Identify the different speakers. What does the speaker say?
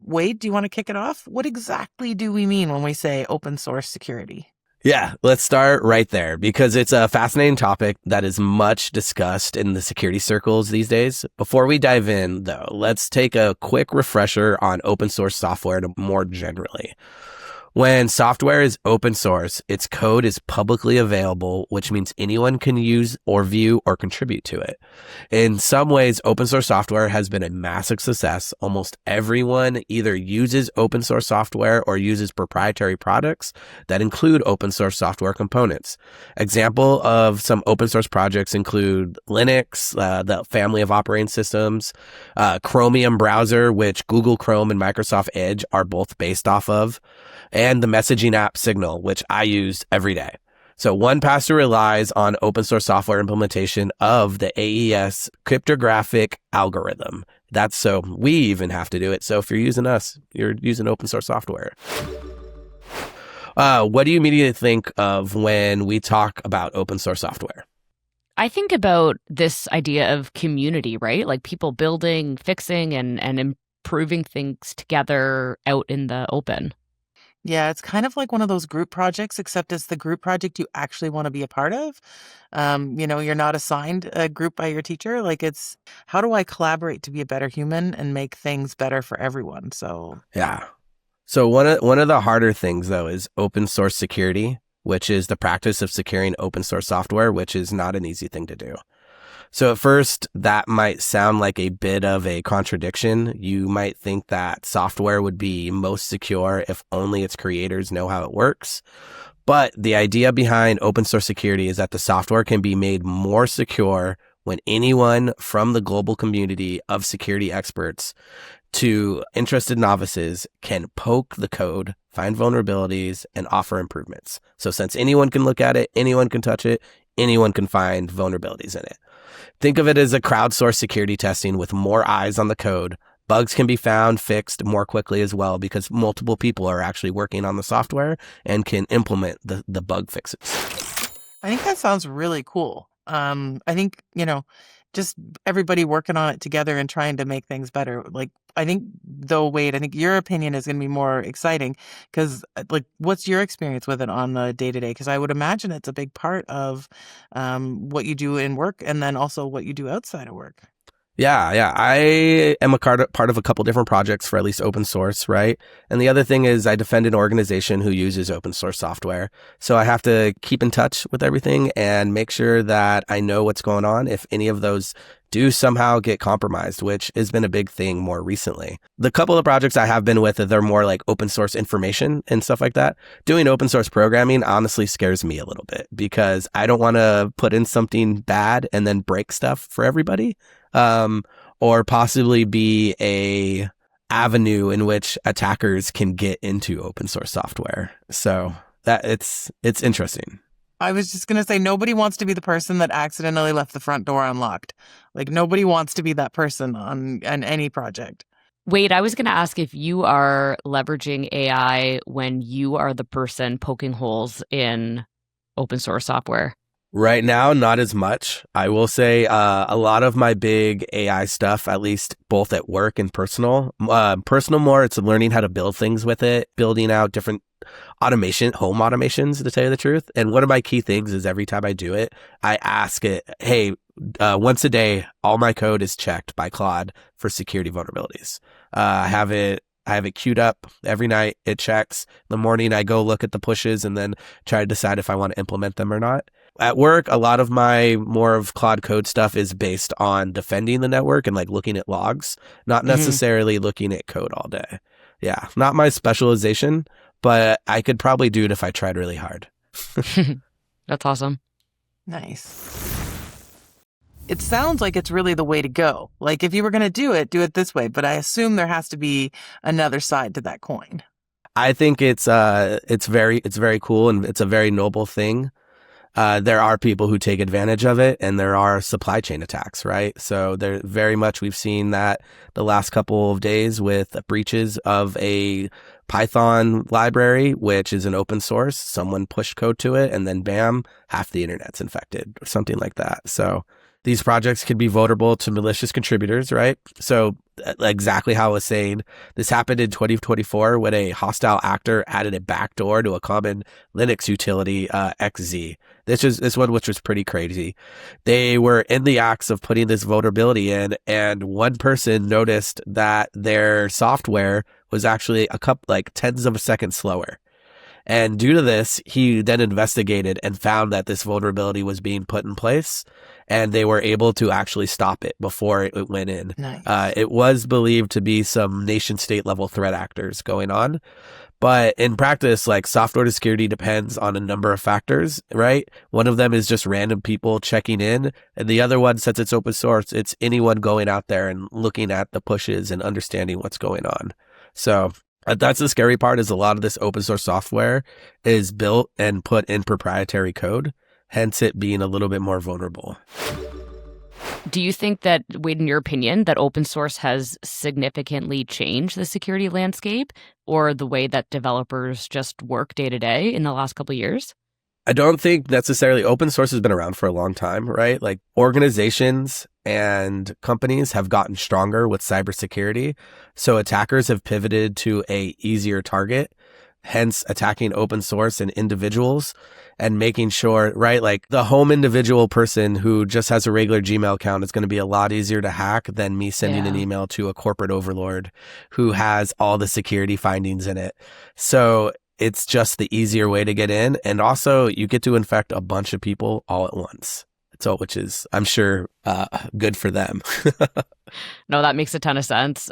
Speaker 1: Wade, do you want to kick it off? What exactly do we mean when we say open source security?
Speaker 2: Yeah, let's start right there because it's a fascinating topic that is much discussed in the security circles these days. Before we dive in, though, let's take a quick refresher on open source software more generally. When software is open source, its code is publicly available, which means anyone can use or view or contribute to it. In some ways, open source software has been a massive success. Almost everyone either uses open source software or uses proprietary products that include open source software components. Example of some open source projects include Linux, the family of operating systems, Chromium browser, which Google Chrome and Microsoft Edge are both based off of, and the messaging app Signal, which I use every day. So 1Password relies on open source software implementation of the AES cryptographic algorithm. That's so we even have to do it. So if you're using us, you're using open source software. What do you immediately think of when we talk about open source software?
Speaker 3: I think about this idea of community, right? Like people building, fixing, and improving things together out in the open.
Speaker 1: Yeah, it's kind of like one of those group projects, except it's the group project you actually want to be a part of. You're not assigned a group by your teacher. Like it's, how do I collaborate to be a better human and make things better for everyone? So
Speaker 2: Yeah. So one of the harder things, though, is open source security, which is the practice of securing open source software, which is not an easy thing to do. So at first, that might sound like a bit of a contradiction. You might think that software would be most secure if only its creators know how it works. But the idea behind open source security is that the software can be made more secure when anyone from the global community of security experts to interested novices can poke the code, find vulnerabilities, and offer improvements. So since anyone can look at it, anyone can touch it, anyone can find vulnerabilities in it. Think of it as a crowdsourced security testing with more eyes on the code. Bugs can be found, fixed more quickly as well because multiple people are actually working on the software and can implement the bug fixes.
Speaker 1: I think that sounds really cool. I think, just everybody working on it together and trying to make things better. Like, I think, though, Wade, I think your opinion is going to be more exciting because, like, what's your experience with it on the day to day? Because I would imagine it's a big part of what you do in work and then also what you do outside of work.
Speaker 2: Yeah. I am a part of a couple different projects for at least open source, right? And the other thing is I defend an organization who uses open source software. So I have to keep in touch with everything and make sure that I know what's going on if any of those do somehow get compromised, which has been a big thing more recently. The couple of projects I have been with, they're more like open source information and stuff like that. Doing open source programming honestly scares me a little bit because I don't want to put in something bad and then break stuff for everybody. Or possibly be a avenue in which attackers can get into open source software. So that it's interesting.
Speaker 1: I was just going to say, nobody wants to be the person that accidentally left the front door unlocked. Like, nobody wants to be that person on any project.
Speaker 3: Wade, I was going to ask if you are leveraging AI when you are the person poking holes in open source software.
Speaker 2: Right now, not as much. I will say a lot of my big AI stuff, at least both at work and personal. Personal more, it's learning how to build things with it, building out different home automations, to tell you the truth. And one of my key things is every time I do it, I ask it, hey, once a day, all my code is checked by Claude for security vulnerabilities. I have it queued up every night. It checks. In the morning, I go look at the pushes and then try to decide if I want to implement them or not. At work, a lot of my more of Claude Code stuff is based on defending the network and like looking at logs, not necessarily looking at code all day. Yeah, not my specialization, but I could probably do it if I tried really hard.
Speaker 3: That's awesome.
Speaker 1: Nice. It sounds like it's really the way to go. Like if you were going to do it this way, but I assume there has to be another side to that coin.
Speaker 2: I think it's very cool and it's a very noble thing. There are people who take advantage of it and there are supply chain attacks, right? So there very much, we've seen that the last couple of days with breaches of a Python library, which is an open source. Someone pushed code to it and then bam, half the internet's infected or something like that. So These projects can be vulnerable to malicious contributors, right? So exactly how I was saying, this happened in 2024 when a hostile actor added a backdoor to a common Linux utility, XZ. This one, which was pretty crazy. They were in the acts of putting this vulnerability in, and one person noticed that their software was actually a couple, like tens of a second slower. And due to this, he then investigated and found that this vulnerability was being put in place, and they were able to actually stop it before it went in.
Speaker 1: Nice.
Speaker 2: It was believed to be some nation state level threat actors going on. But in practice, like software security depends on a number of factors, right? One of them is just random people checking in. And the other one, since it's open source, it's anyone going out there and looking at the pushes and understanding what's going on. So that's the scary part, is a lot of this open source software is built and put in proprietary code, hence it being a little bit more vulnerable.
Speaker 3: Do you think that, Wade, in your opinion, that open source has significantly changed the security landscape or the way that developers just work day to day in the last couple of years?
Speaker 2: I don't think necessarily. Open source has been around for a long time, right? Like organizations and companies have gotten stronger with cybersecurity. So attackers have pivoted to a easier target, hence attacking open source and individuals and making sure, right? Like the home individual person who just has a regular Gmail account is going to be a lot easier to hack than me sending an email to a corporate overlord who has all the security findings in it. So it's just the easier way to get in. And also you get to infect a bunch of people all at once. So, which is, I'm sure, good for them.
Speaker 3: No, that makes a ton of sense.